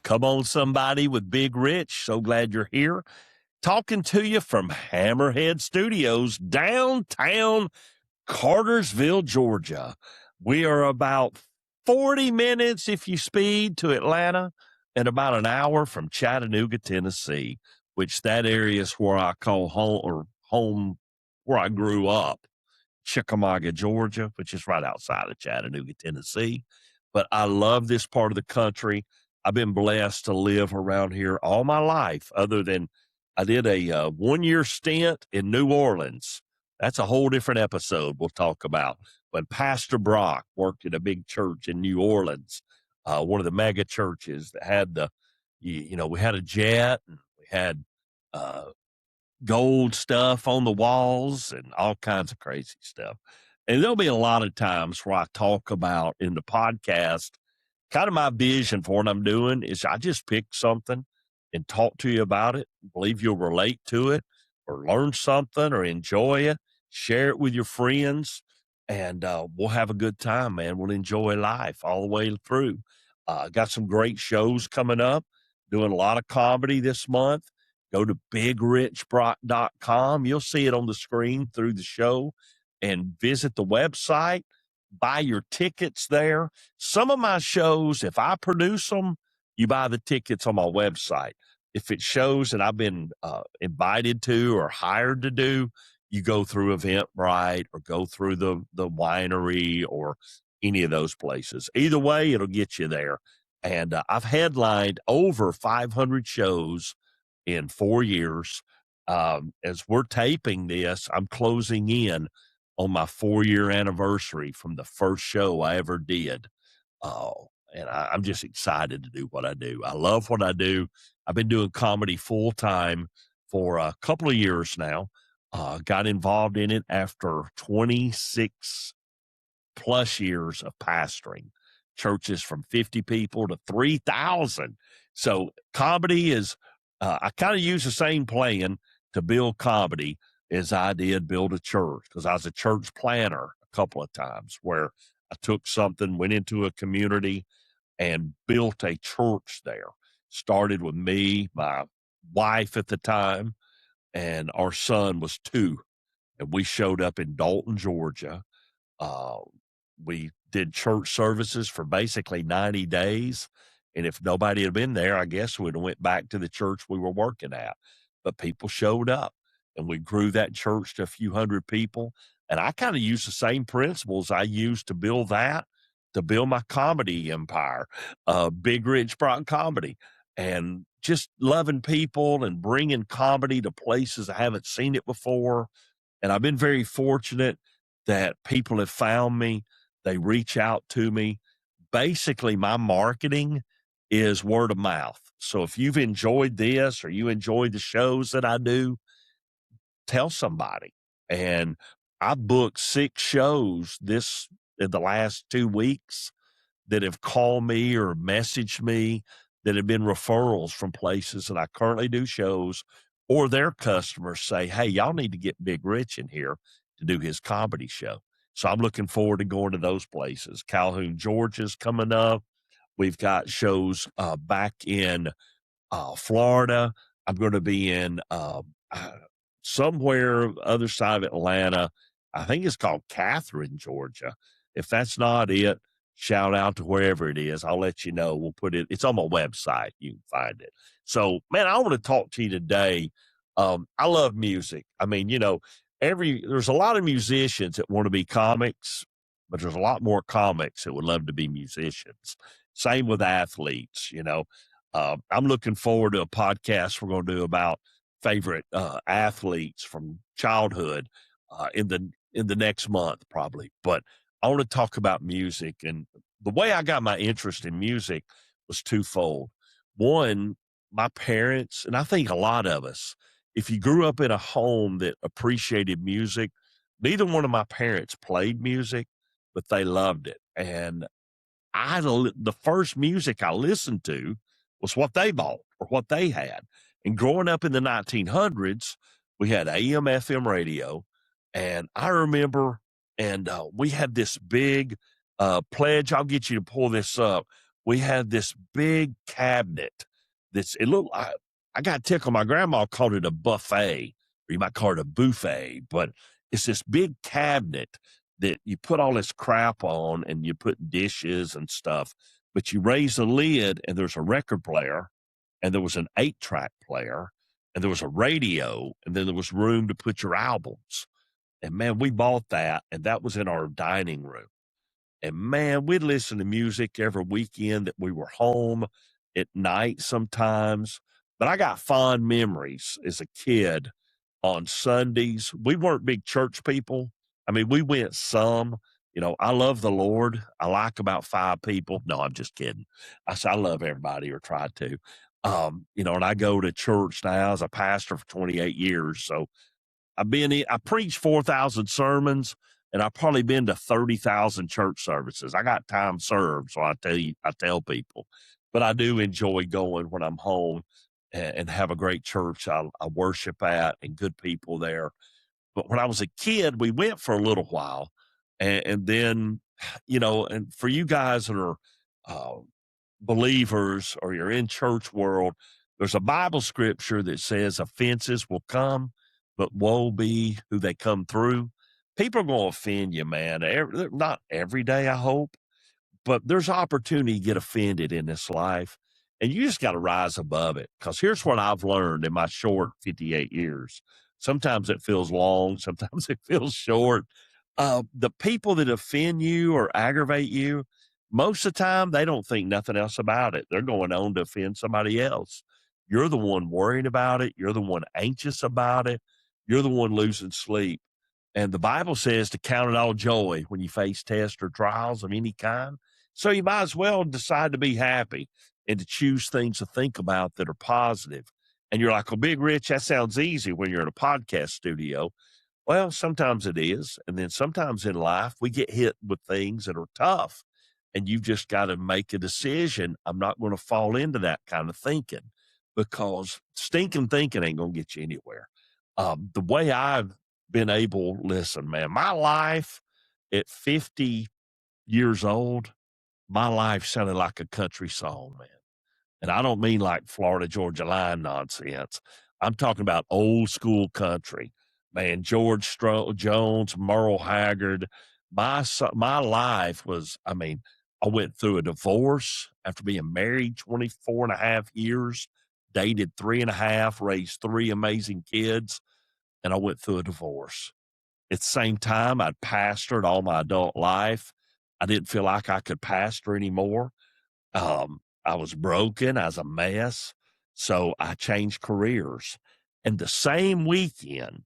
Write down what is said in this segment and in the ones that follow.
Come on, somebody with Big Rich. So glad you're here. Talking to you from Hammerhead Studios, downtown Cartersville, Georgia. We are about 40 minutes if you speed to Atlanta and about an hour from Chattanooga, Tennessee, which that area is where I call home where I grew up. Chickamauga, Georgia, which is right outside of Chattanooga, Tennessee. But I love this part of the country. I've been blessed to live around here all my life, other than I did a 1-year stint in New Orleans. That's a whole different episode we'll talk about. When Pastor Brock worked at a big church in New Orleans, one of the mega churches that had we had a jet and we had gold stuff on the walls and all kinds of crazy stuff. And there'll be a lot of times where I talk about in the podcast, kind of my vision for what I'm doing is I just pick something and talk to you about it. Believe you'll relate to it or learn something or enjoy it. Share it with your friends and we'll have a good time, man. We'll enjoy life all the way through. Got some great shows coming up, doing a lot of comedy this month. Go to bigrichbrock.com. You'll see it on the screen through the show and visit the website. Buy your tickets there. Some of my shows, if I produce them, you buy the tickets on my website. If it shows that I've been invited to or hired to do, you go through Eventbrite or go through the winery or any of those places. Either way, it'll get you there. And I've headlined over 500 shows in 4 years. As we're taping this, I'm closing in on my 4-year anniversary from the first show I ever did. And I'm just excited to do what I do. I love what I do. I've been doing comedy full time for a couple of years now. Got involved in it after 26 plus years of pastoring churches from 50 people to 3,000. So comedy is, I kind of use the same plan to build comedy as I did build a church, because I was a church planner a couple of times where I took something, went into a community and built a church there. Started with me, my wife at the time, and our son was 2. And we showed up in Dalton, Georgia. We did church services for basically 90 days. And if nobody had been there, I guess we'd have went back to the church we were working at. But people showed up and we grew that church to a few hundred people. And I kind of used the same principles I used to build that, to build my comedy empire, Big Rich Brock Comedy, and just loving people and bringing comedy to places I haven't seen it before. And I've been very fortunate that people have found me. They reach out to me. Basically, my marketing is word of mouth. So if you've enjoyed this or you enjoy the shows that I do, tell somebody. And I booked 6 shows in the last 2 weeks that have called me or messaged me that have been referrals from places that I currently do shows, or their customers say, hey, y'all need to get Big Rich in here to do his comedy show. So I'm looking forward to going to those places. Calhoun, Georgia's coming up. We've got shows back in Florida. I'm going to be in somewhere other side of Atlanta. I think it's called Catherine, Georgia. If that's not it, shout out to wherever it is. I'll let you know. We'll put it. It's on my website. You can find it. So, man, I want to talk to you today. I love music. I mean, there's a lot of musicians that want to be comics, but there's a lot more comics that would love to be musicians. Same with athletes. I'm looking forward to a podcast we're going to do about favorite athletes from childhood in the next month probably. But I want to talk about music, and the way I got my interest in music was twofold. One, my parents, and I think a lot of us, if you grew up in a home that appreciated music, neither one of my parents played music, but they loved it. And the first music I listened to was what they bought or what they had. And growing up in the 1900s, we had AM, FM radio. And I remember, and we had this big pledge. I'll get you to pull this up. we had this big cabinet it looked like, I got tickled. My grandma called it a buffet, or you might call it a buffet, but it's this big cabinet that you put all this crap on and you put dishes and stuff, but you raise the lid and there's a record player and there was an 8-track player and there was a radio and then there was room to put your albums. And man, we bought that and that was in our dining room. And man, we'd listen to music every weekend that we were home, at night sometimes. But I got fond memories as a kid on Sundays. We weren't big church people. I mean, we went some. I love the Lord. I like about 5 people. No, I'm just kidding. I love everybody, or try to. And I go to church now as a pastor for 28 years. So I preached 4,000 sermons, and I've probably been to 30,000 church services. I got time served, so I tell people. But I do enjoy going when I'm home and have a great church I worship at and good people there. But when I was a kid, we went for a little while, and then, and for you guys that are uh, believers or you're in church world, there's a Bible scripture that says offenses will come, but woe be who they come through. People are going to offend you, man. Not every day, I hope, but there's opportunity to get offended in this life. And you just got to rise above it. Because here's what I've learned in my short 58 years. Sometimes it feels long, sometimes it feels short. The people that offend you or aggravate you, most of the time, they don't think nothing else about it. They're going on to offend somebody else. You're the one worrying about it. You're the one anxious about it. You're the one losing sleep. And the Bible says to count it all joy when you face tests or trials of any kind. So you might as well decide to be happy and to choose things to think about that are positive. And you're like, well, Big Rich, that sounds easy when you're in a podcast studio. Well, sometimes it is. And then sometimes in life, we get hit with things that are tough. And you've just got to make a decision. I'm not going to fall into that kind of thinking, because stinking thinking ain't going to get you anywhere. The way I've been able, listen, man, my life at 50 years old, my life sounded like a country song, man. And I don't mean like Florida Georgia Line nonsense. I'm talking about old school country, man. George Jones, Merle Haggard. My life was, I went through a divorce after being married 24 and a half years, dated 3.5, raised 3 amazing kids, and I went through a divorce. At the same time, I'd pastored all my adult life. I didn't feel like I could pastor anymore. I was broken. I was a mess. So I changed careers. And the same weekend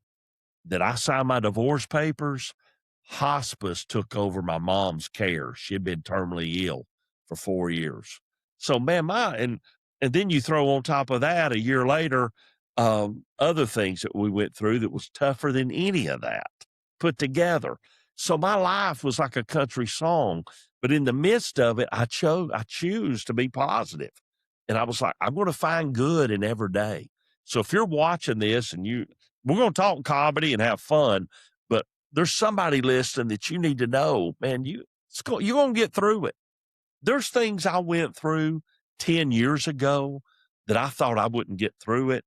that I signed my divorce papers, hospice took over my mom's care. She had been terminally ill for 4 years. So, man, and then you throw on top of that a year later, other things that we went through that was tougher than any of that put together. So my life was like a country song, but in the midst of it, I choose to be positive. And I was like, I'm going to find good in every day. So if you're watching this and we're going to talk comedy and have fun, but there's somebody listening that you need to know, man, you're going to get through it. There's things I went through 10 years ago that I thought I wouldn't get through it.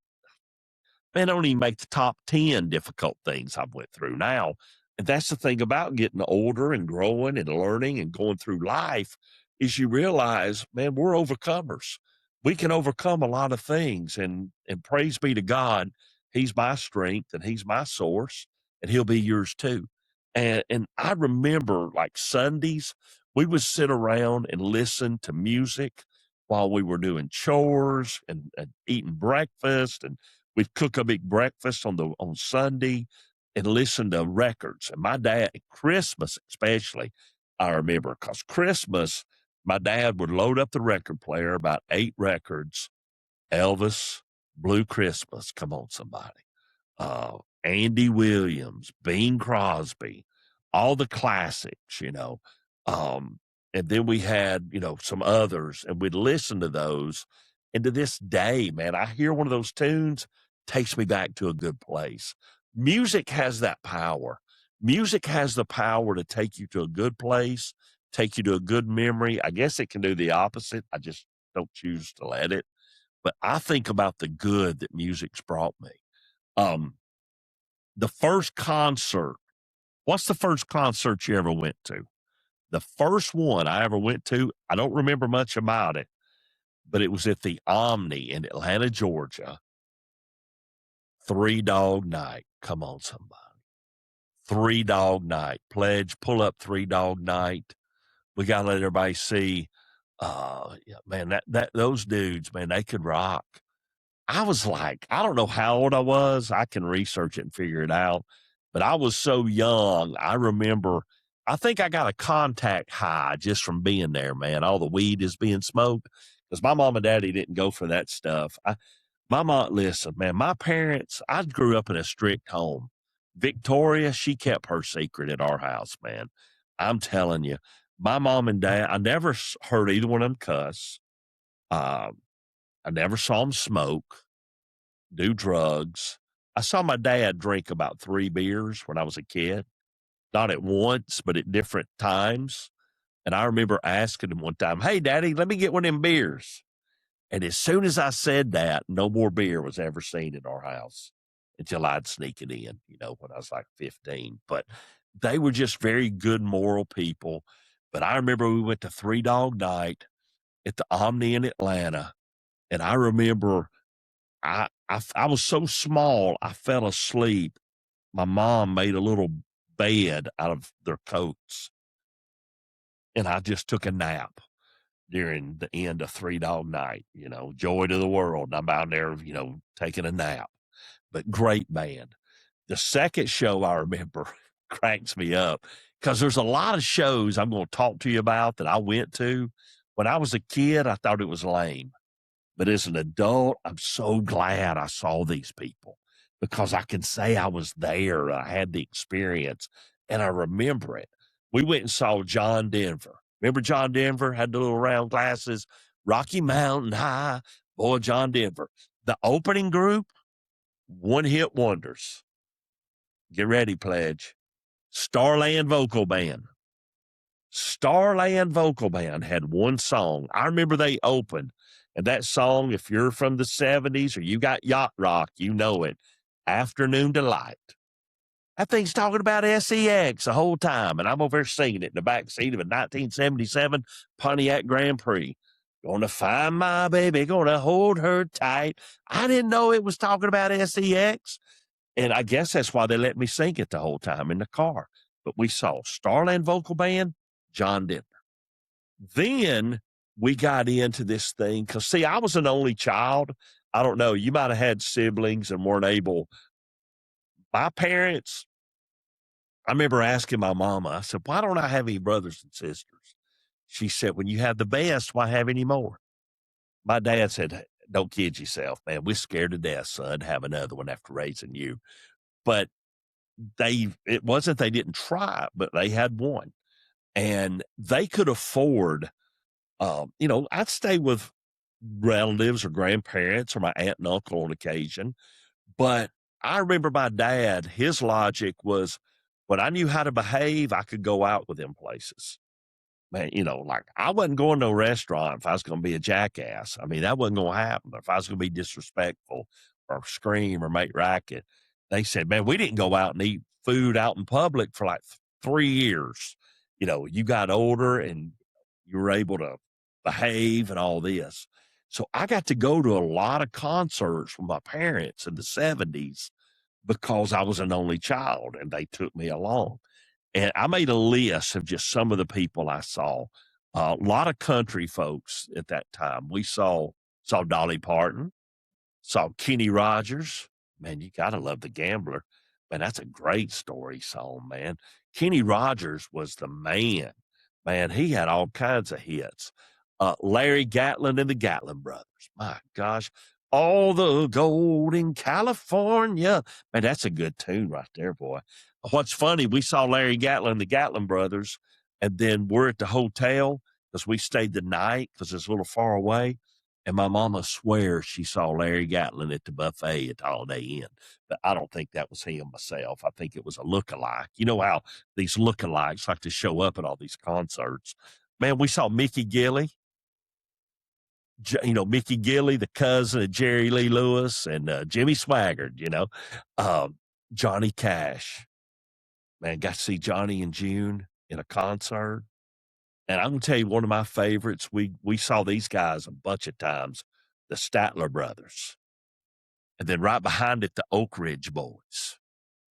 Man, I don't even make the top 10 difficult things I've went through now. And that's the thing about getting older and growing and learning and going through life, is you realize, man, we're overcomers. We can overcome a lot of things, and praise be to God, he's my strength and he's my source, and he'll be yours too. And I remember, like, Sundays, we would sit around and listen to music while we were doing chores and eating breakfast, and we'd cook a big breakfast on Sunday and listen to records. And my dad, Christmas especially, I remember, because Christmas, my dad would load up the record player, about 8 records. Elvis, Blue Christmas, come on, somebody. Andy Williams, Bing Crosby, all the classics, and then we had, some others, and we'd listen to those. And to this day, man, I hear one of those tunes, takes me back to a good place. Music has that power. Music has the power to take you to a good place take you to a good memory. I guess it can do the opposite. I just don't choose to let it. But I think about the good that music's brought me. The first concert, what's the first concert you ever went to? The first one I ever went to, I don't remember much about it, but it was at the Omni in Atlanta, Georgia. Three Dog Night. Come on, somebody. Three Dog Night. Pledge, pull up Three Dog Night. We got to let everybody see. Yeah, man, those dudes, man, they could rock. I was like, I don't know how old I was. I can research it and figure it out. But I was so young. I remember, I think I got a contact high just from being there, man. All the weed is being smoked because my mom and daddy didn't go for that stuff. My mom, listen, man, my parents, I grew up in a strict home. Victoria, she kept her secret at our house, man. I'm telling you, my mom and dad, I never heard either one of them cuss. I never saw them smoke, do drugs. I saw my dad drink about 3 beers when I was a kid, not at once, but at different times. And I remember asking him one time, "Hey, Daddy, let me get one of them beers." And as soon as I said that, no more beer was ever seen in our house until I'd sneak it in, when I was like 15. But they were just very good, moral people. But I remember we went to Three Dog Night at the Omni in Atlanta. And I remember I was so small, I fell asleep. My mom made a little bed out of their coats. And I just took a nap during the end of Three Dog Night, joy to the world. I'm out there, taking a nap. But great band. The second show I remember cracks me up because there's a lot of shows I'm going to talk to you about that I went to. When I was a kid, I thought it was lame. But as an adult, I'm so glad I saw these people because I can say I was there. I had the experience and I remember it. We went and saw John Denver. Remember John Denver had the little round glasses, Rocky Mountain High, boy, John Denver. The opening group, one hit wonders. Get ready, Pledge. Starland Vocal Band. Starland Vocal Band had one song. I remember they opened. And that song, if you're from the 70s or you got yacht rock, you know it. Afternoon Delight. That thing's talking about SEX the whole time. And I'm over there singing it in the back seat of a 1977 Pontiac Grand Prix. Gonna find my baby, gonna hold her tight. I didn't know it was talking about SEX. And I guess that's why they let me sing it the whole time in the car. But we saw Starland Vocal Band, John Denver. Then we got into this thing because, see, I was an only child. I don't know. You might have had siblings and weren't able. My parents, I remember asking my mama, I said, "Why don't I have any brothers and sisters?" She said, "When you have the best, why have any more?" My dad said, "Don't kid yourself, man. We're scared to death, son, to have another one after raising you." But it wasn't they didn't try, but they had one. And they could afford, I'd stay with relatives or grandparents or my aunt and uncle on occasion. But I remember my dad, his logic was when I knew how to behave, I could go out with them places. Man, like I wasn't going to a restaurant if I was going to be a jackass. I mean, that wasn't going to happen. If I was going to be disrespectful or scream or make racket, they said, man, we didn't go out and eat food out in public for like 3 years. You got older and you were able to behave and all this. So I got to go to a lot of concerts with my parents in the 70s because I was an only child and they took me along. And I made a list of just some of the people I saw. A lot of country folks at that time. We saw Dolly Parton, saw Kenny Rogers. Man, you got to love The Gambler. Man, that's a great story song, man. Kenny Rogers was the man. Man, he had all kinds of hits. Larry Gatlin and the Gatlin Brothers. My gosh. All the gold in California. Man, that's a good tune right there, boy. What's funny, we saw Larry Gatlin and the Gatlin Brothers, and then we're at the hotel because we stayed the night because it's a little far away. And my mama swears she saw Larry Gatlin at the buffet at Holiday Inn, but I don't think that was him myself. I think it was a lookalike. You know how these lookalikes like to show up at all these concerts. Man, we saw Mickey Gilley, Mickey Gilley, the cousin of Jerry Lee Lewis, and Jimmy Swaggart, Johnny Cash. Man, got to see Johnny in June in a concert. And I'm gonna tell you one of my favorites. We saw these guys a bunch of times, the Statler Brothers, and then right behind it, the Oak Ridge Boys.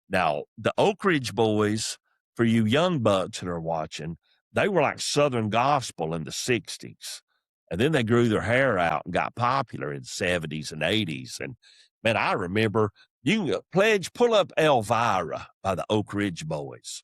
Now, the Oak Ridge Boys, for you young bucks that are watching, they were like Southern gospel in the '60s, and then they grew their hair out and got popular in the '70s and '80s. And man, I remember you can Pledge, pull up Elvira by the Oak Ridge Boys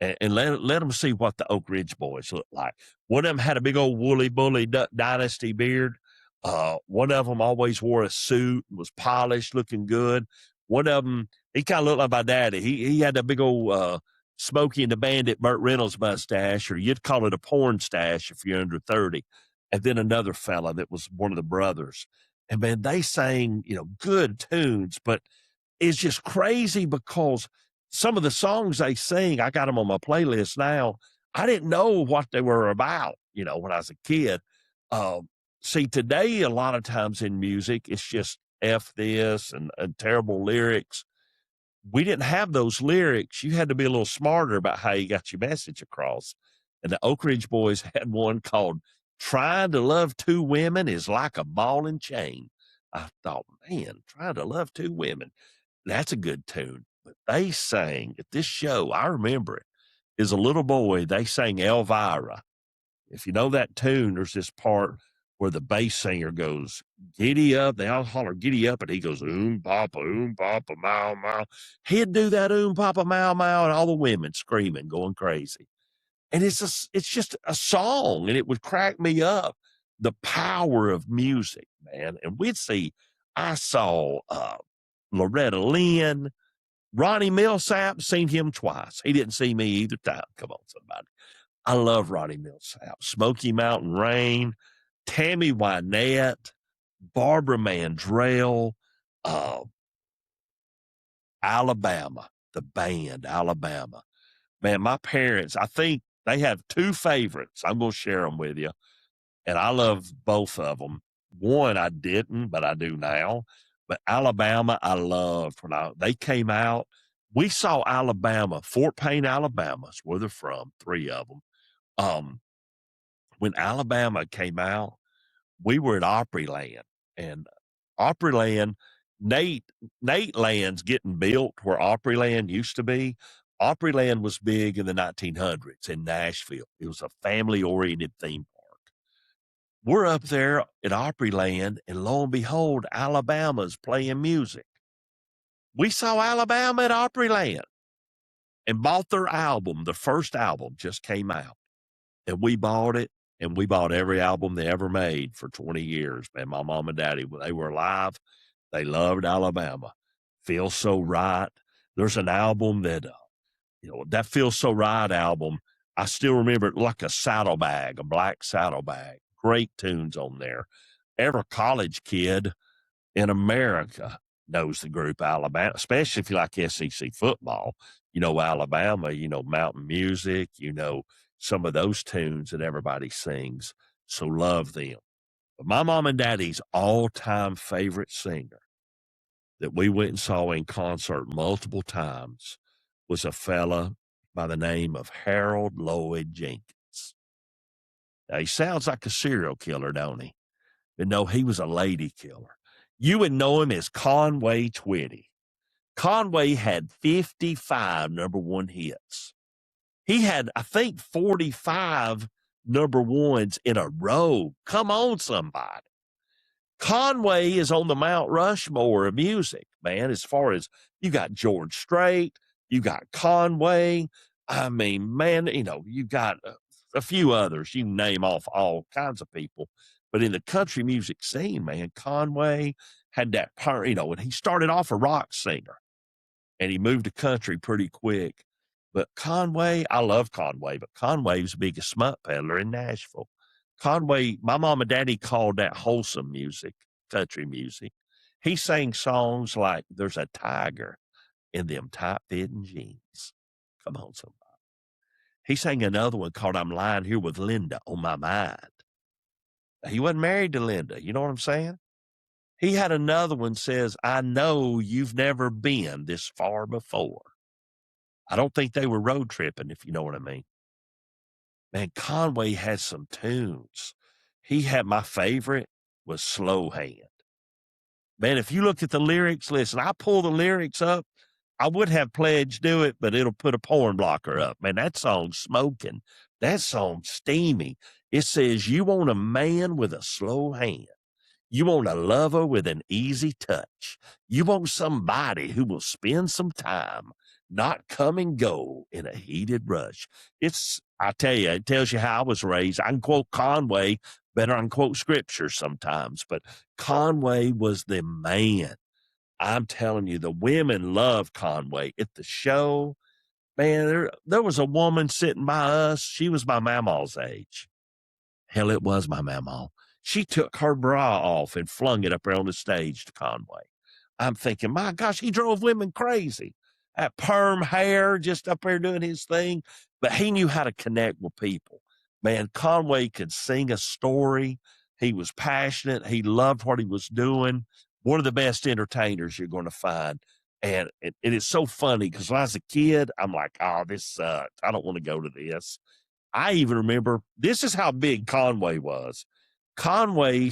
and let them see what the Oak Ridge Boys look like. One of them had a big old woolly bully Duck Dynasty beard. One of them always wore a suit and was polished, looking good. One of them, he kind of looked like my daddy. He had a big old Smokey and the Bandit Burt Reynolds mustache, or you'd call it a porn stash if you're under 30. And then another fella that was one of the brothers. And man, they sang, good tunes, but it's just crazy because some of the songs they sing, I got them on my playlist now. I didn't know what they were about, when I was a kid. See, today, a lot of times in music, it's just F this and terrible lyrics. We didn't have those lyrics. You had to be a little smarter about how you got your message across. And the Oak Ridge Boys had one called Trying to Love Two Women is Like a Ball and Chain. I thought, man, Trying to Love Two Women. That's a good tune. But they sang at this show, I remember it, as a little boy, they sang Elvira. If you know that tune, there's this part where the bass singer goes, giddy up. They all holler, giddy up. And he goes, papa, mow, mow. He'd do that papa, mow, mow. And all the women screaming, going crazy. And it's just a song. And it would crack me up. The power of music, man. And I saw Loretta Lynn, Ronnie Millsap, seen him twice. He didn't see me either time. Come on, somebody. I love Ronnie Millsap. Smoky Mountain Rain, Tammy Wynette, Barbara Mandrell, Alabama, the band Alabama. Man, my parents, I think they have two favorites. I'm going to share them with you. And I love both of them. One I didn't, but I do now. But Alabama, I loved when they came out. We saw Alabama, Fort Payne, Alabama is where they're from, three of them. When Alabama came out, we were at Opryland. And Opryland, Nate Land's getting built where Opryland used to be. Opryland was big in the 1900s in Nashville. It was a family-oriented theme park. We're up there at Opryland, and lo and behold, Alabama's playing music. We saw Alabama at Opryland and bought their album. The first album just came out, and we bought it, and we bought every album they ever made for 20 years. Man, my mom and daddy, when they were alive, they loved Alabama. Feels So Right. There's an album that, that Feels So Right album, I still remember it like a saddlebag, a black saddlebag. Great tunes on there. Every college kid in America knows the group Alabama, especially if you like SEC football. Alabama, Mountain Music, some of those tunes that everybody sings. So love them. But my mom and daddy's all-time favorite singer that we went and saw in concert multiple times was a fella by the name of Harold Lloyd Jenkins. Now, he sounds like a serial killer, don't he? But no, he was a lady killer. You would know him as Conway Twitty. Conway had 55 number one hits. He had, I think, 45 number ones in a row. Come on, somebody. Conway is on the Mount Rushmore of music, man, as far as you got George Strait, you got Conway. I mean, man, you got a few others. You can name off all kinds of people. But in the country music scene, man, Conway had that power, and he started off a rock singer and he moved to country pretty quick. But Conway, I love Conway, but Conway was the biggest smut peddler in Nashville. Conway, my mom and daddy called that wholesome music, country music. He sang songs like "There's a Tiger in Them Tight Fitting Jeans." Come on, somebody. He sang another one called "I'm Lying Here with Linda on My Mind." He wasn't married to Linda. You know what I'm saying? He had another one says, "I know you've never been this far before." I don't think they were road tripping, if you know what I mean. Man, Conway had some tunes. He had my favorite was Slow Hand. Man, if you look at the lyrics, listen, I pull the lyrics up. I would have pledged do it, but it'll put a porn blocker up. Man, that song's smoking. That song's steamy. It says, "You want a man with a slow hand. You want a lover with an easy touch. You want somebody who will spend some time, not come and go in a heated rush." I tell you, it tells you how I was raised. I can quote Conway better than quote scripture sometimes, but Conway was the man. I'm telling you, the women love Conway at the show. Man, there was a woman sitting by us. She was my mama's age. Hell, it was my mama. She took her bra off and flung it up there on the stage to Conway. I'm thinking, my gosh, he drove women crazy. That perm hair just up there doing his thing. But he knew how to connect with people. Man, Conway could sing a story. He was passionate. He loved what he was doing. One of the best entertainers you're going to find. And it is so funny because when I was a kid, I'm like, oh, this sucks. I don't want to go to this. I even remember this is how big Conway was. Conway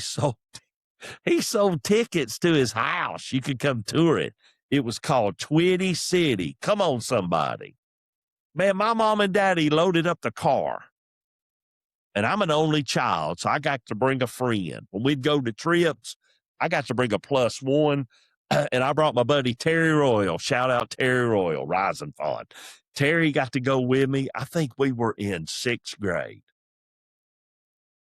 he sold tickets to his house. You could come tour it. It was called Twitty City. Come on, somebody. Man, my mom and daddy loaded up the car. And I'm an only child, so I got to bring a friend. When we'd go to trips, I got to bring a plus one. And I brought my buddy Terry Royal. Shout out Terry Royal, Rising Fawn. Terry got to go with me. I think we were in 6th grade.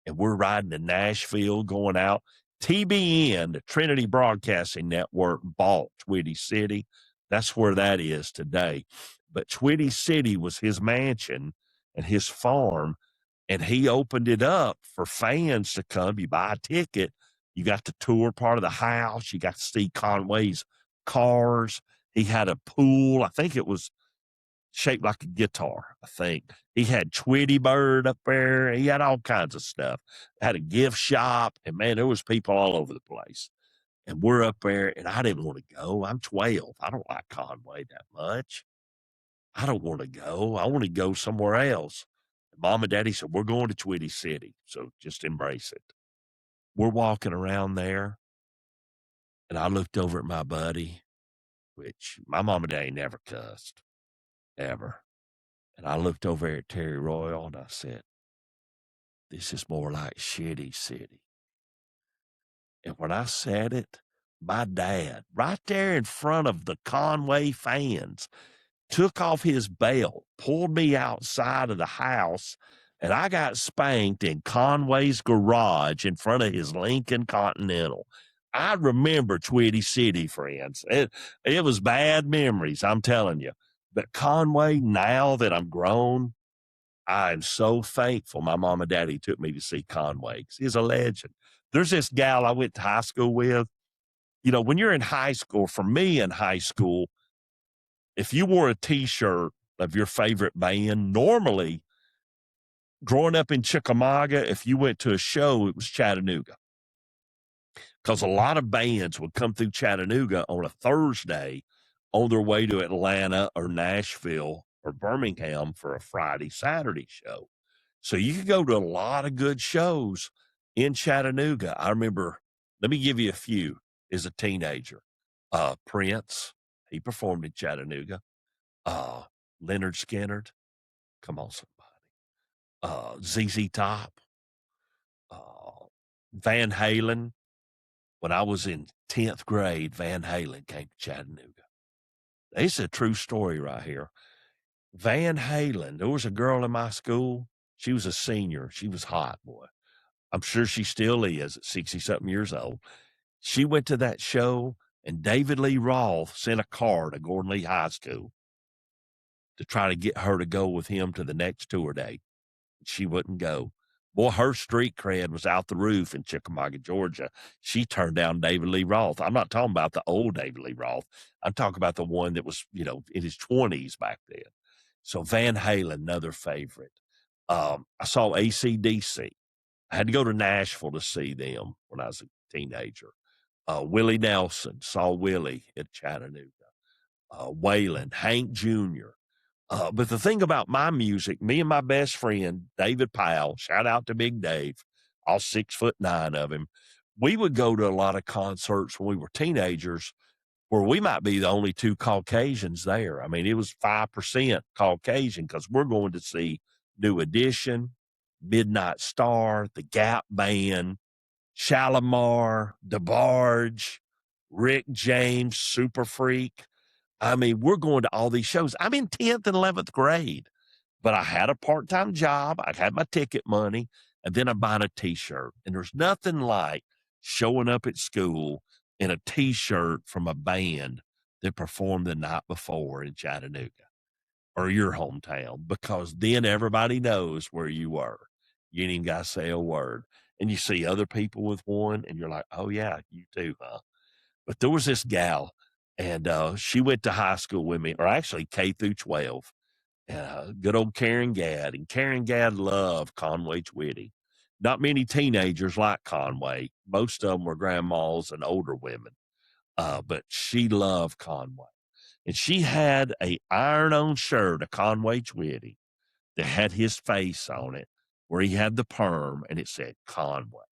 And we're riding to Nashville, going out. TBN, the Trinity Broadcasting Network, bought Twitty City. That's where that is today. But Twitty City was his mansion and his farm, and he opened it up for fans to come. You buy a ticket, you got to tour part of the house, you got to see Conway's cars. He had a pool. I think it was shaped like a guitar, I think. He had Tweety Bird up there. He had all kinds of stuff. Had a gift shop, and man, there was people all over the place. And we're up there, and I didn't want to go. I'm 12. I don't like Conway that much. I don't want to go. I want to go somewhere else. And Mom and Daddy said, we're going to Twitty City, so just embrace it. We're walking around there, and I looked over at my buddy, which my mom and daddy never cussed, ever. And I looked over at Terry Royal, and I said, this is more like Shitty City. And when I said it, my dad, right there in front of the Conway fans, took off his belt, pulled me outside of the house, and I got spanked in Conway's garage in front of his Lincoln Continental. I remember Twitty City, friends. It was bad memories, I'm telling you. But Conway, now that I'm grown, I am so thankful my mom and daddy took me to see Conway. He's a legend. There's this gal I went to high school with. You know, when you're in high school, for me in high school, if you wore a T-shirt of your favorite band, normally growing up in Chickamauga, if you went to a show, it was Chattanooga. Because a lot of bands would come through Chattanooga on a Thursday on their way to Atlanta or Nashville or Birmingham for a Friday, Saturday show. So you could go to a lot of good shows in Chattanooga. I remember, let me give you a few as a teenager. Prince, he performed in Chattanooga. Leonard Skinner, come on, somebody. ZZ Top, Van Halen. When I was in 10th grade, Van Halen came to Chattanooga. It's a true story right here. Van Halen, there was a girl in my school. She was a senior. She was hot, boy. I'm sure she still is at 60-something years old. She went to that show, and David Lee Roth sent a card to Gordon Lee High School to try to get her to go with him to the next tour date. She wouldn't go. Boy, her street cred was out the roof in Chickamauga, Georgia. She turned down David Lee Roth. I'm not talking about the old David Lee Roth. I'm talking about the one that was, in his 20s back then. So Van Halen, another favorite. I saw AC/DC. I had to go to Nashville to see them when I was a teenager. Willie Nelson, saw Willie at Chattanooga. Waylon, Hank Jr. But the thing about my music, me and my best friend, David Powell, shout out to Big Dave, all 6'9" of him, we would go to a lot of concerts when we were teenagers where we might be the only two Caucasians there. I mean, it was 5% Caucasian because we're going to see New Edition, Midnight Star, the Gap Band, Shalimar, DeBarge, Rick James, Super Freak. I mean, we're going to all these shows. I'm in 10th and 11th grade, but I had a part-time job. I had my ticket money, and then I'm buying a T-shirt. And there's nothing like showing up at school in a T-shirt from a band that performed the night before in Chattanooga or your hometown, because then everybody knows where you were. You ain't even got to say a word. And you see other people with one, and you're like, oh, yeah, you too, huh? But there was this gal, and she went to high school with me, or actually K through 12. Good old Karen Gadd. And Karen Gadd loved Conway Twitty. Not many teenagers like Conway. Most of them were grandmas and older women. But she loved Conway. And she had a iron-on shirt of Conway Twitty that had his face on it, where he had the perm, and it said Conway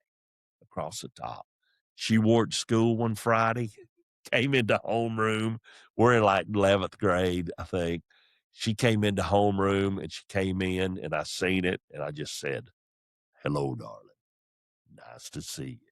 across the top. She wore it to school one Friday, came into homeroom. We're in like 11th grade, I think. She came into homeroom, and she came in, and I seen it, and I just said, hello, darling. Nice to see you.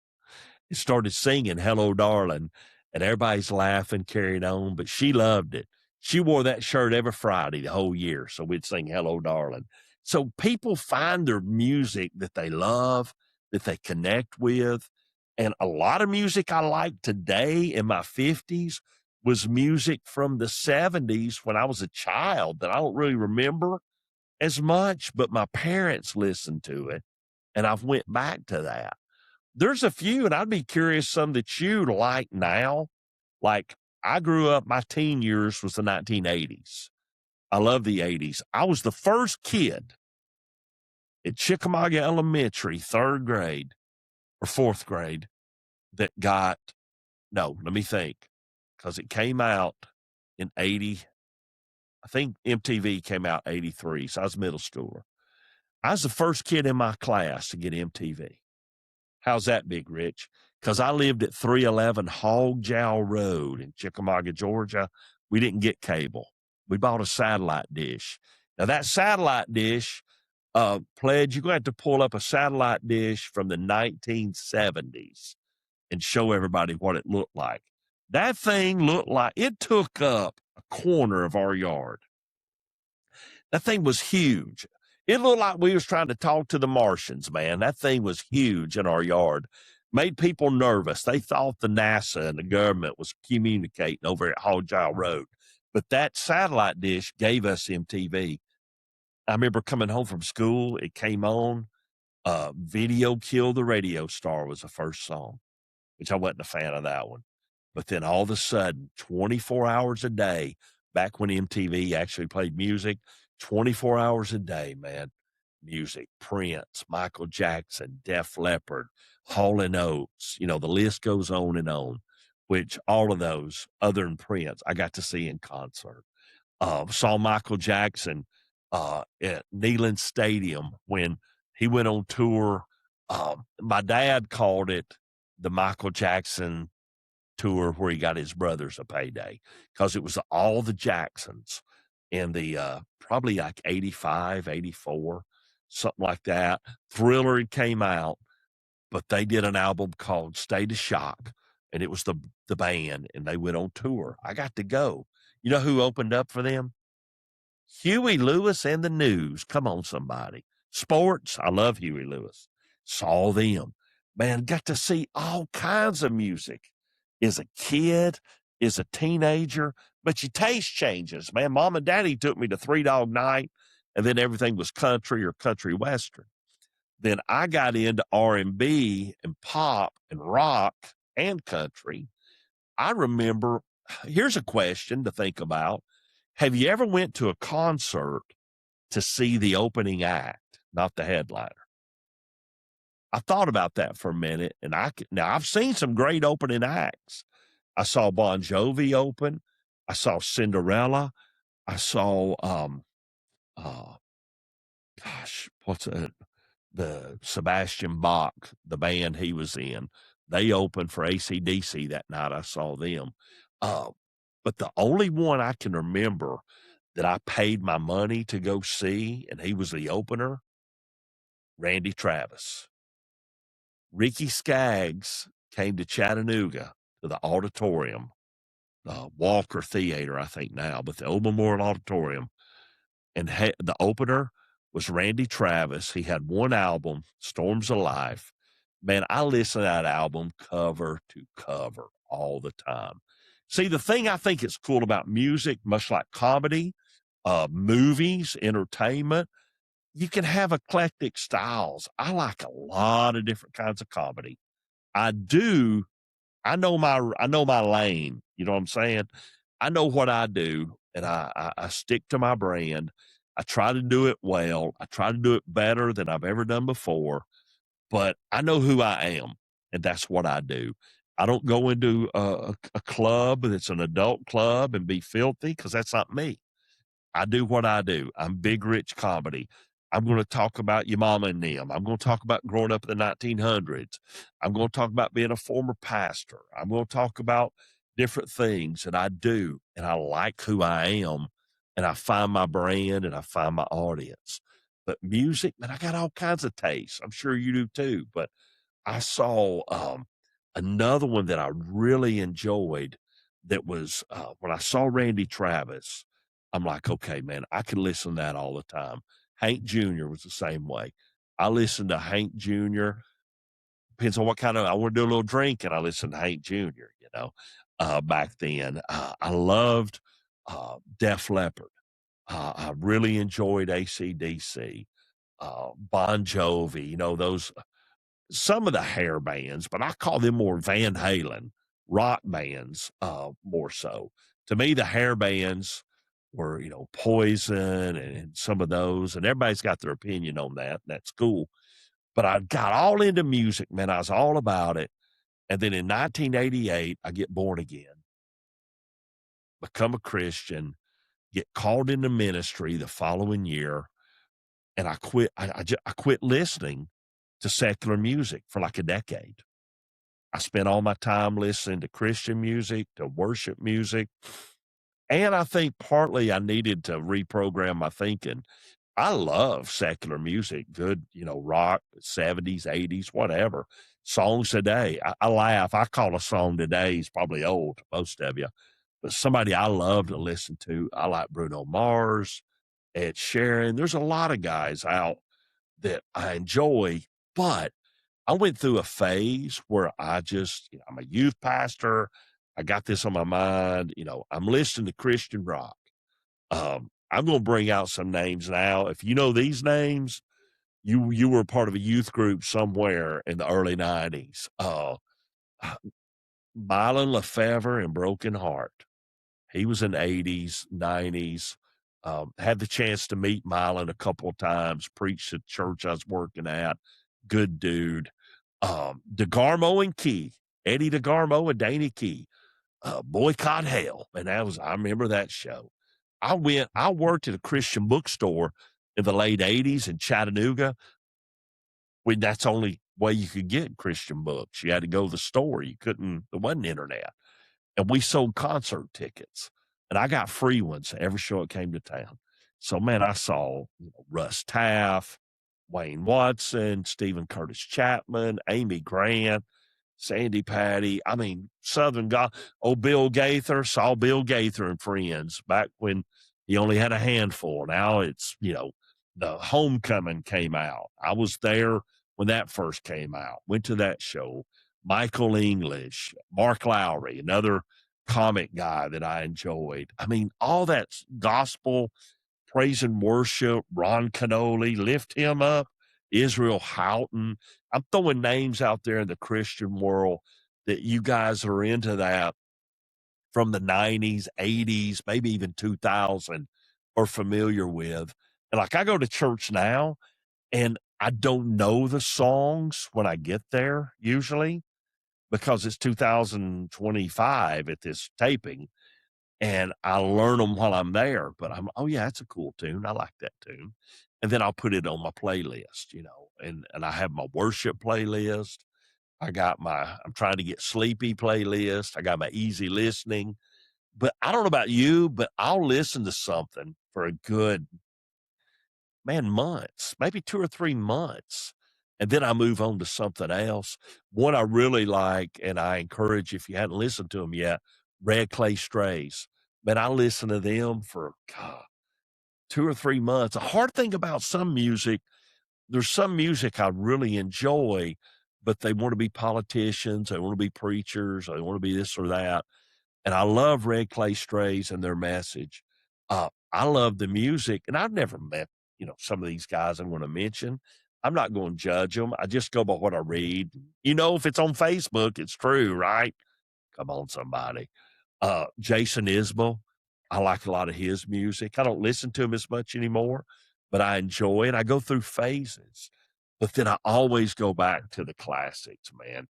It started singing Hello, Darling, and everybody's laughing, carried on, but she loved it. She wore that shirt every Friday the whole year, so we'd sing Hello, Darling. So people find their music that they love, that they connect with, and a lot of music I like today in my 50s was music from the 70s when I was a child that I don't really remember as much, but my parents listened to it, and I've went back to that. There's a few, and I'd be curious some that you like now. Like, I grew up, my teen years was the 1980s. I love the 80s. I was the first kid at Chickamauga Elementary, 3rd grade or 4th grade, that got, no, let me think, because it came out in 80. I think MTV came out 83, so I was middle schooler. I was the first kid in my class to get MTV. How's that, Big Rich? Because I lived at 311 Hog Jowl Road in Chickamauga, Georgia. We didn't get cable. We bought a satellite dish. Now, that satellite dish, Pledge, you're going to have to pull up a satellite dish from the 1970s and show everybody what it looked like. That thing looked like it took up a corner of our yard. That thing was huge. It looked like we was trying to talk to the Martians, man. That thing was huge in our yard. Made people nervous. They thought the NASA and the government was communicating over at Hog Jowl Road. But that satellite dish gave us MTV. I remember coming home from school. It came on. Video Killed the Radio Star was the first song, which I wasn't a fan of that one. But then all of a sudden, 24 hours a day, back when MTV actually played music, 24 hours a day, man, music, Prince, Michael Jackson, Def Leppard, Hall & Oates, the list goes on, which all of those, other than Prince, I got to see in concert. Saw Michael Jackson at Neyland Stadium when he went on tour. My dad called it the Michael Jackson tour where he got his brothers a payday, because it was all the Jacksons in the probably like 85, 84, something like that. Thriller came out, but they did an album called State of Shock, and it was the band, and they went on tour. I got to go. You know who opened up for them? Huey Lewis and the News. Come on, somebody. Sports, I love Huey Lewis. Saw them. Man, got to see all kinds of music as a kid, as a teenager, but your taste changes, man. Mom and Daddy took me to Three Dog Night, and then everything was country or country western. Then I got into R&B and pop and rock and country. I remember, here's a question to think about. Have you ever went to a concert to see the opening act, not the headliner? I thought about that for a minute, and now I've seen some great opening acts. I saw Bon Jovi open. I saw Cinderella. I saw what's it? The Sebastian Bach, the band he was in. They opened for AC/DC that night. I saw them. But the only one I can remember that I paid my money to go see, and he was the opener, Randy Travis. Ricky Skaggs came to Chattanooga to the auditorium, the Walker Theater, I think now, but the Old Memorial Auditorium. And the opener was Randy Travis. He had one album, Storms of Life. Man, I listen to that album cover to cover all the time. See, the thing I think is cool about music, much like comedy, movies, entertainment, you can have eclectic styles. I like a lot of different kinds of comedy. I do. I know my lane. You know what I'm saying? I know what I do, and I stick to my brand. I try to do it well. I try to do it better than I've ever done before, but I know who I am, and that's what I do. I don't go into a club that's an adult club and be filthy, because that's not me. I do what I do. I'm big rich comedy. I'm going to talk about your mama and them. I'm going to talk about growing up in the 1900s. I'm going to talk about being a former pastor. I'm going to talk about different things that I do, and I like who I am, and I find my brand and I find my audience. But music, man, I got all kinds of tastes. I'm sure you do too. But I saw another one that I really enjoyed. That was when I saw Randy Travis. I'm like, okay, man, I can listen to that all the time. Hank Jr. was the same way. I listened to Hank Jr. Depends on what kind of, I want to do a little drinking. I listened to Hank Jr., back then. I loved Def Leppard. I really enjoyed AC/DC, Bon Jovi, those, some of the hair bands, but I call them more Van Halen, rock bands, more so. To me, the hair bands were, Poison and some of those, and everybody's got their opinion on that. And that's cool. But I got all into music, man. I was all about it. And then in 1988, I get born again, become a Christian, get called into ministry the following year, and I quit. I quit listening to secular music for like a decade. I spent all my time listening to Christian music, to worship music. And I think partly I needed to reprogram my thinking. I love secular music, good, rock, 70s, 80s, whatever. Songs today. I laugh. I call a song today is probably old, most of you. But somebody I love to listen to, I like Bruno Mars, Ed Sheeran. There's a lot of guys out that I enjoy, but I went through a phase where I'm a youth pastor. I got this on my mind. I'm listening to Christian rock. I'm going to bring out some names now. If you know these names, you were part of a youth group somewhere in the early 90s. Mylon Lefevre and Broken Heart. He was in 80s, 90s. Had the chance to meet Mylon a couple of times, preached at church I was working at. Good dude. DeGarmo and Key, Eddie DeGarmo and Danny Key, Boycott Hell. And I remember that show. I worked at a Christian bookstore in the late 80s in Chattanooga, when that's the only way you could get Christian books. You had to go to the store. There wasn't internet. And we sold concert tickets. And I got free ones every show it came to town. So, man, I saw Russ Taff, Wayne Watson, Stephen Curtis Chapman, Amy Grant, Sandy Patty. I mean, Southern God. Oh, Bill Gaither. Saw Bill Gaither and Friends back when he only had a handful. Now it's, the Homecoming came out. I was there when that first came out. Went to that show. Michael English, Mark Lowry, another comic guy that I enjoyed. I mean, all that gospel, praise and worship, Ron Canoli, lift him up. Israel Houghton. I'm throwing names out there in the Christian world that you guys are into that from the 90s, 80s, maybe even 2000 are familiar with. And like I go to church now and I don't know the songs when I get there usually because it's 2025 at this taping and I learn them while I'm there. But oh yeah, that's a cool tune. I like that tune. And then I'll put it on my playlist, and I have my worship playlist. I got I'm trying to get sleepy playlist. I got my easy listening. But I don't know about you, but I'll listen to something for a good, man, months, maybe 2 or 3 months, and then I move on to something else. One I really like, and I encourage if you hadn't listened to them yet, Red Clay Strays. Man, I listen to them for, God, 2 or 3 months. The hard thing about some music, there's some music I really enjoy, but they want to be politicians, they want to be preachers, they want to be this or that. And I love Red Clay Strays and their message. I love the music, and I've never met, some of these guys I'm going to mention. I'm not going to judge them. I just go by what I read. If it's on Facebook, it's true, right? Come on, somebody. Jason Isbell, I like a lot of his music. I don't listen to him as much anymore, but I enjoy it. I go through phases, but then I always go back to the classics, man.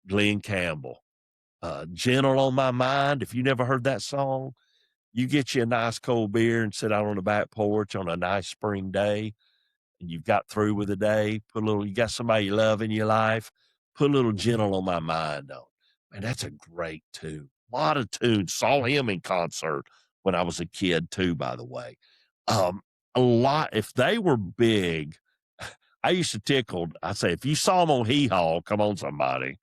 Glenn Campbell, Gentle on My Mind. If you never heard that song, you get you a nice cold beer and sit out on the back porch on a nice spring day, and you've got through with the day, you got somebody you love in your life, put a little Gentle on My Mind on. Man, that's a great tune. A lot of tunes. Saw him in concert when I was a kid too, by the way. A lot, if they were big, I used to tickle. I say, if you saw them on Hee Haw, come on, somebody.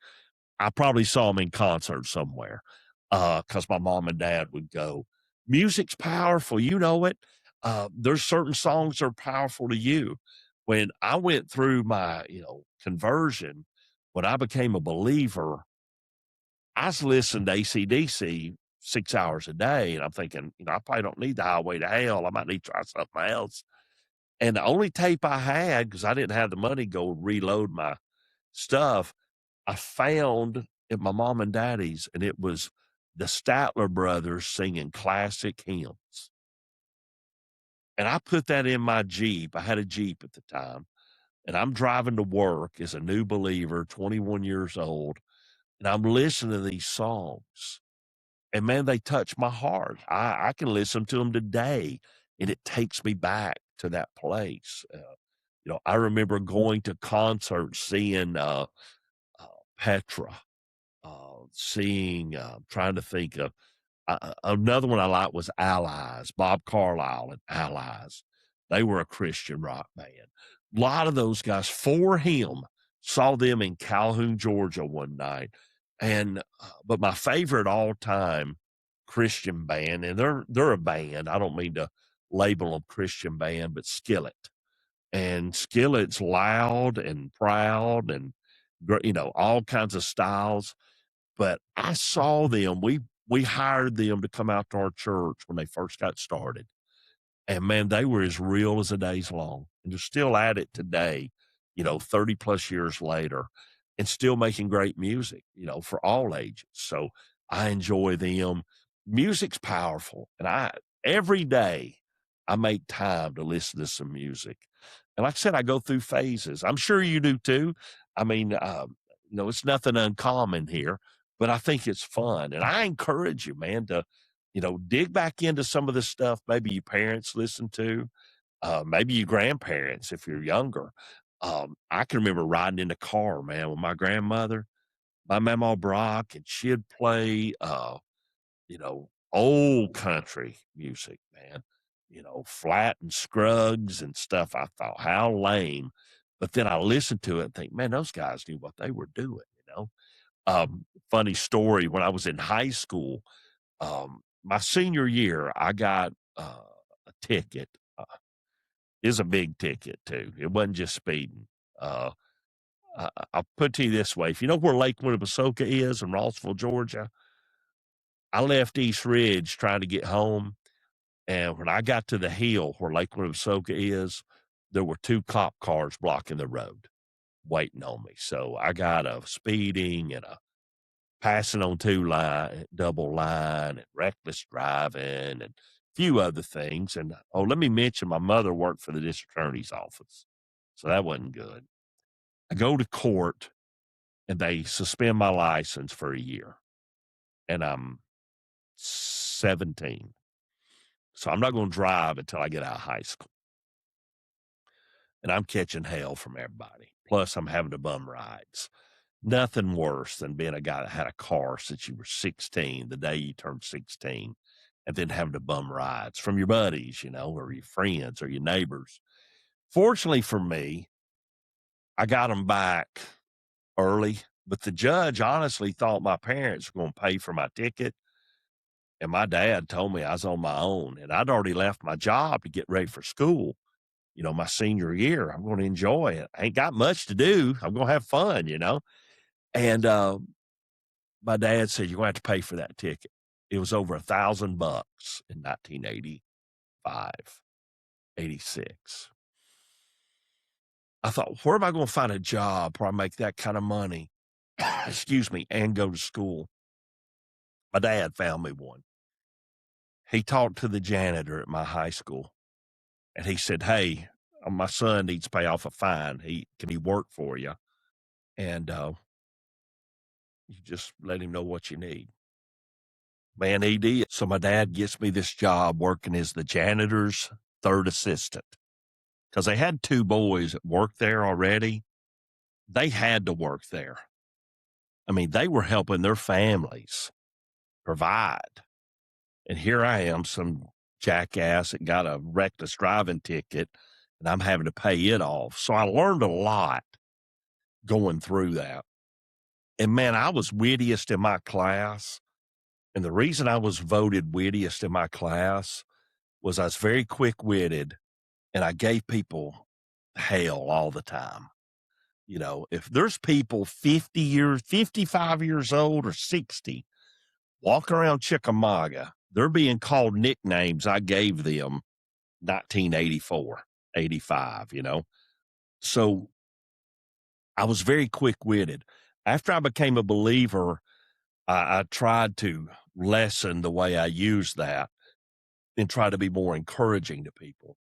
I probably saw them in concert somewhere because my mom and dad would go. Music's powerful, you know it. There's certain songs that are powerful to you. When I went through my, conversion, when I became a believer, I was listening to AC/DC 6 hours a day, and I'm thinking, I probably don't need the Highway to Hell. I might need to try something else. And the only tape I had, because I didn't have the money to go reload my stuff, I found at my mom and daddy's, and it was the Statler brothers singing classic hymns. And I put that in my Jeep. I had a Jeep at the time, and I'm driving to work as a new believer, 21 years old, and I'm listening to these songs. And man, they touch my heart. I can listen to them today, and it takes me back to that place. I remember going to concerts, seeing Petra, trying to think of another one I like was Allies, Bob Carlisle and Allies. They were a Christian rock band. A lot of those guys for him, saw them in Calhoun, Georgia one night. And, but my favorite all time Christian band, and they're a band. I don't mean to label them Christian band, but Skillet. And Skillet's loud and proud and, all kinds of styles. But I saw them. We hired them to come out to our church when they first got started. And man, they were as real as a day's long. And they're still at it today, 30 plus years later, and still making great music, for all ages. So I enjoy them. Music's powerful. And every day I make time to listen to some music. And like I said, I go through phases. I'm sure you do too. I mean, it's nothing uncommon here, but I think it's fun. And I encourage you, man, to, dig back into some of the stuff maybe your parents listened to, maybe your grandparents if you're younger. I can remember riding in the car, man, with my grandmother, my Mama Brock, and she'd play, old country music, man, Flat and Scruggs and stuff. I thought, how lame. But then I listened to it and think, man, those guys knew what they were doing. Funny story, when I was in high school, my senior year, I got a ticket. It's a big ticket too. It wasn't just speeding. Uh, I'll put it to you this way: if you know where Lake Winnebasoka is in Rossville, Georgia, I left East Ridge trying to get home, and when I got to the hill where Lake Winnebasoka is, there were 2 cop cars blocking the road waiting on me. So I got a speeding and a passing on double line and reckless driving and a few other things. And let me mention my mother worked for the district attorney's office. So that wasn't good. I go to court and they suspend my license for a year. And I'm 17. So I'm not going to drive until I get out of high school. And I'm catching hell from everybody. Plus, I'm having to bum rides. Nothing worse than being a guy that had a car since you were 16, the day you turned 16, and then having to bum rides from your buddies, or your friends or your neighbors. Fortunately for me, I got them back early, but the judge honestly thought my parents were going to pay for my ticket. And my dad told me I was on my own, and I'd already left my job to get ready for school. My senior year, I'm going to enjoy it. I ain't got much to do. I'm going to have fun, And my dad said, you're going to have to pay for that ticket. It was over $1,000 in 1985, 86. I thought, where am I going to find a job where I make that kind of money, excuse me, and go to school? My dad found me one. He talked to the janitor at my high school, and he said, hey, my son needs to pay off a fine. Can he work for you? And you just let him know what you need. Man, he did. So my dad gets me this job working as the janitor's third assistant because they had 2 boys that worked there already. They had to work there. I mean, they were helping their families provide. And here I am, some jackass that got a reckless driving ticket, and I'm having to pay it off. So I learned a lot going through that. And man, I was wittiest in my class. And the reason I was voted wittiest in my class was I was very quick-witted, and I gave people hell all the time. If there's people 55 years old or 60 walking around Chickamauga, they're being called nicknames I gave them 1984, 85, So I was very quick-witted. After I became a believer, I tried to lessen the way I use that and try to be more encouraging to people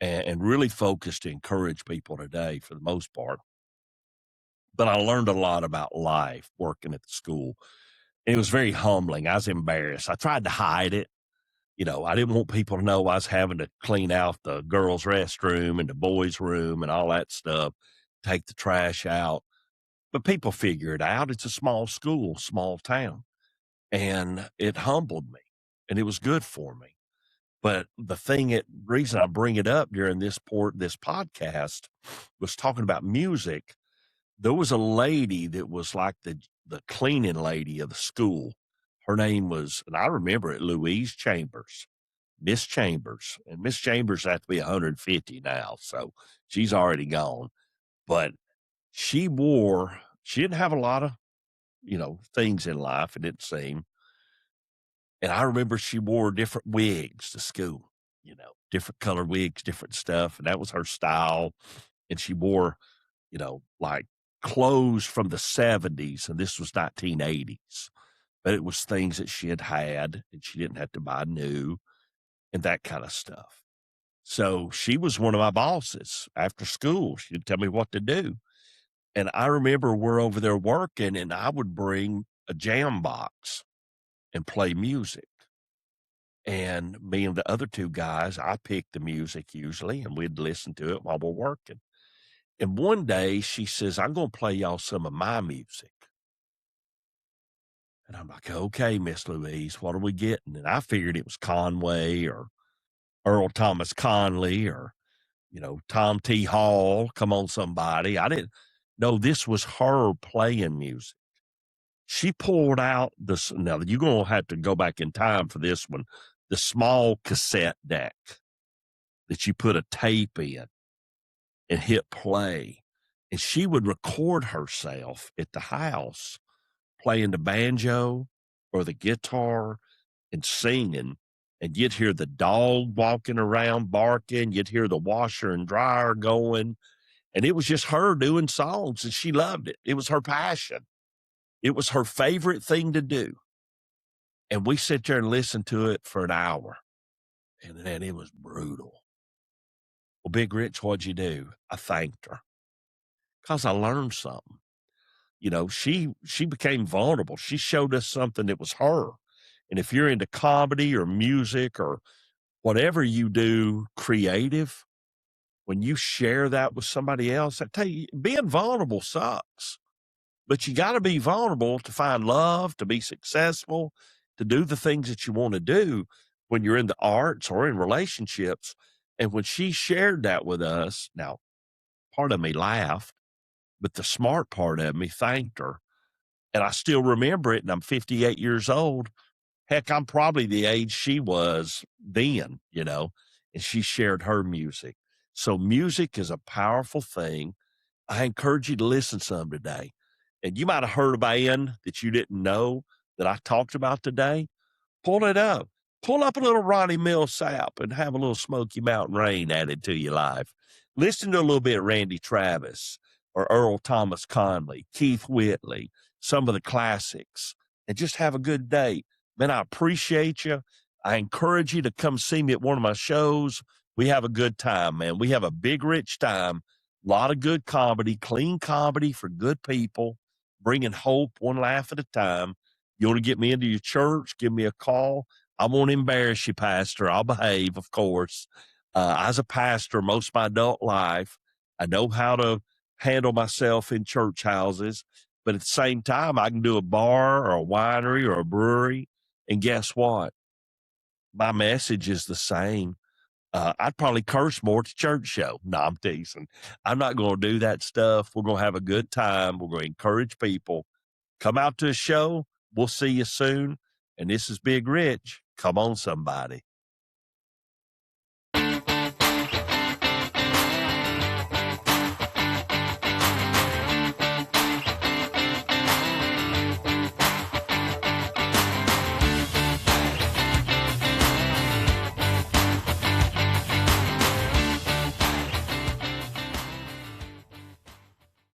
and really focus to encourage people today for the most part. But I learned a lot about life working at the school. It was very humbling. I was embarrassed. I tried to hide it. I didn't want people to know I was having to clean out the girls' restroom and the boys' room and all that stuff, take the trash out. But people figure it out. It's a small school, small town. And it humbled me, and it was good for me. But the reason I bring it up during this podcast was talking about music. There was a lady that was like the cleaning lady of the school. Her name was, and I remember it, Louise Chambers, Miss Chambers. And Miss Chambers has to be 150 now, so she's already gone. But she didn't have a lot of, things in life, it didn't seem. And I remember she wore different wigs to school, different colored wigs, different stuff. And that was her style. And she wore, like clothes from the 70s. And this was 1980s. But it was things that she had and she didn't have to buy new and that kind of stuff. So she was one of my bosses after school. She'd tell me what to do. And I remember we're over there working and I would bring a jam box and play music. And me and the other 2 guys, I picked the music usually, and we'd listen to it while we're working. And one day she says, I'm going to play y'all some of my music. And I'm like, okay, Miss Louise, what are we getting? And I figured it was Conway or Earl Thomas Conley or, Tom T. Hall, Come On Somebody. I didn't know this was her playing music. She pulled out this. Now, you're going to have to go back in time for this one. The small cassette deck that you put a tape in and hit play. And she would record herself at the house playing the banjo or the guitar and singing. and you'd hear the dog walking around barking. You'd hear the washer and dryer going. And it was just her doing songs, and she loved it. It was her passion. It was her favorite thing to do. And we sit there and listen to it for an hour. And then it was brutal. Well, Big Rich, what'd you do? I thanked her because I learned something. You know, she became vulnerable. She showed us something that was her. And if you're into comedy or music or whatever you do creative, when you share that with somebody else, I tell you, being vulnerable sucks. But you got to be vulnerable to find love, to be successful, to do the things that you want to do when you're in the arts or in relationships. And when she shared that with us, now, part of me laughed, but the smart part of me thanked her. And I still remember it, and I'm 58 years old. Heck, I'm probably the age she was then, you know, and she shared her music. So music is a powerful thing. I encourage you to listen some today. And you might have heard a band that you didn't know that I talked about today. Pull it up. Pull up a little Ronnie Millsap and have a little Smoky Mountain Rain added to your life. Listen to a little bit of Randy Travis or Earl Thomas Conley, Keith Whitley, some of the classics, and just have a good day. Man, I appreciate you. I encourage you to come see me at one of my shows. We have a good time, man. We have a big, rich time. A lot of good comedy, clean comedy for good people, bringing hope one laugh at a time. You want to get me into your church, give me a call. I won't embarrass you, Pastor. I'll behave, of course. I was a pastor most of my adult life. I know how to handle myself in church houses, but at the same time, I can do a bar or a winery or a brewery. And guess what? My message is the same. I'd probably curse more at the church show. No, I'm teasing. I'm not going to do that stuff. We're going to have a good time. We're going to encourage people. Come out to a show. We'll see you soon. And this is Big Rich. Come on, somebody.